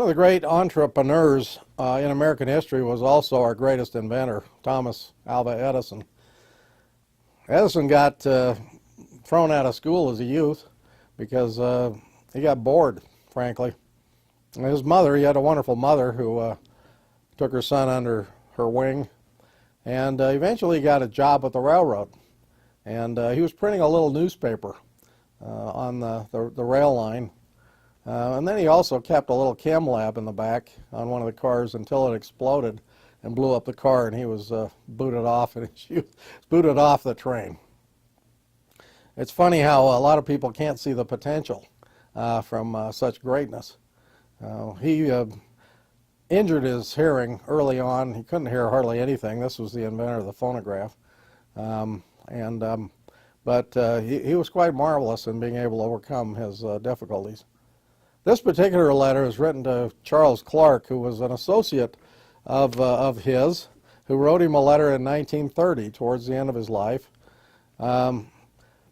One of the great entrepreneurs in American history was also our greatest inventor, Thomas Alva Edison. Edison got thrown out of school as a youth because he got bored, frankly. And his mother, he had a wonderful mother who took her son under her wing, and eventually got a job at the railroad. And he was printing a little newspaper on the rail line. And then he also kept a little chem lab in the back on one of the cars until it exploded and blew up the car, and he was booted off, and he was booted off the train. It's funny how a lot of people can't see the potential from such greatness. He injured his hearing early on. He couldn't hear hardly anything. This was the inventor of the phonograph. But he was quite marvelous in being able to overcome his difficulties. This particular letter is written to Charles Clark, who was an associate of his, who wrote him a letter in 1930 towards the end of his life,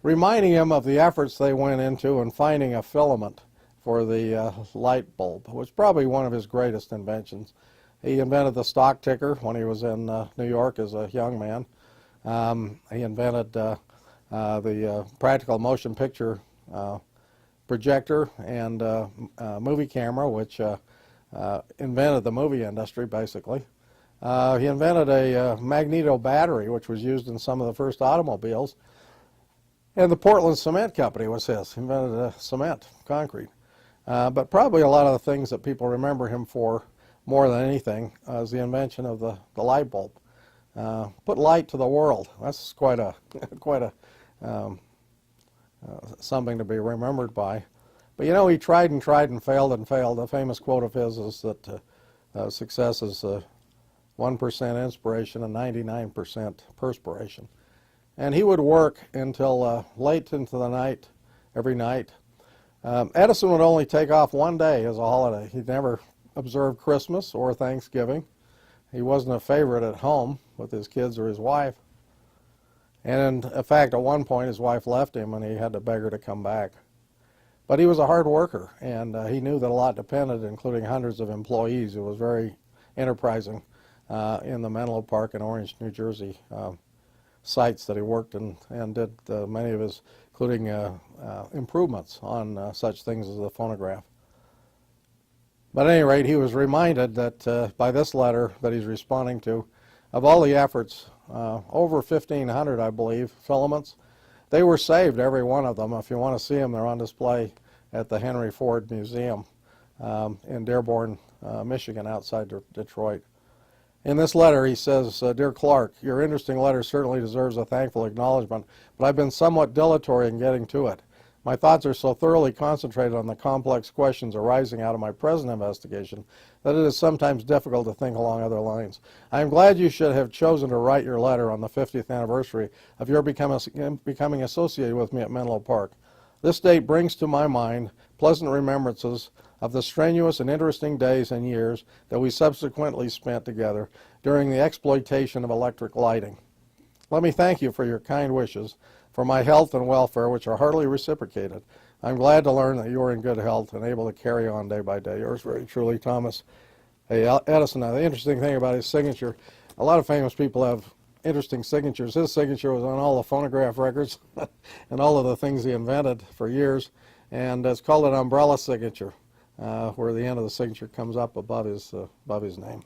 reminding him of the efforts they went into in finding a filament for the light bulb, which was probably one of his greatest inventions. He invented the stock ticker when he was in New York as a young man. He invented the practical motion picture projector and movie camera, which invented the movie industry, basically. He invented a magneto battery, which was used in some of the first automobiles. And the Portland Cement Company was his. He invented cement, concrete. But probably a lot of the things that people remember him for more than anything is the invention of the light bulb. Put light to the world. That's quite a something to be remembered by. But you know, he tried and tried and failed and failed. The famous quote of his is that success is 1% inspiration and 99% perspiration. And he would work until late into the night, every night. Edison would only take off one day as a holiday. He'd never observed Christmas or Thanksgiving. He wasn't a favorite at home with his kids or his wife. And in fact, at one point, his wife left him and he had to beg her to come back. But he was a hard worker, and he knew that a lot depended, including hundreds of employees. He was very enterprising in the Menlo Park and Orange, New Jersey sites that he worked in, and did many of his, including improvements on such things as the phonograph. But at any rate, he was reminded that by this letter that he's responding to, of all the efforts, over 1,500, I believe, filaments. They were saved, every one of them. If you want to see them, they're on display at the Henry Ford Museum in Dearborn, Michigan, outside Detroit. In this letter, he says, Dear Clark, your interesting letter certainly deserves a thankful acknowledgement, but I've been somewhat dilatory in getting to it. My thoughts are so thoroughly concentrated on the complex questions arising out of my present investigation that it is sometimes difficult to think along other lines. I am glad you should have chosen to write your letter on the 50th anniversary of your becoming associated with me at Menlo Park. This date brings to my mind pleasant remembrances of the strenuous and interesting days and years that we subsequently spent together during the exploitation of electric lighting. Let me thank you for your kind wishes for my health and welfare, which are heartily reciprocated. I'm glad to learn that you are in good health and able to carry on day by day. Yours very truly, Thomas Edison. Now, the interesting thing about his signature, a lot of famous people have interesting signatures. His signature was on all the phonograph records and all of the things he invented for years, and it's called an umbrella signature, where the end of the signature comes up above his name.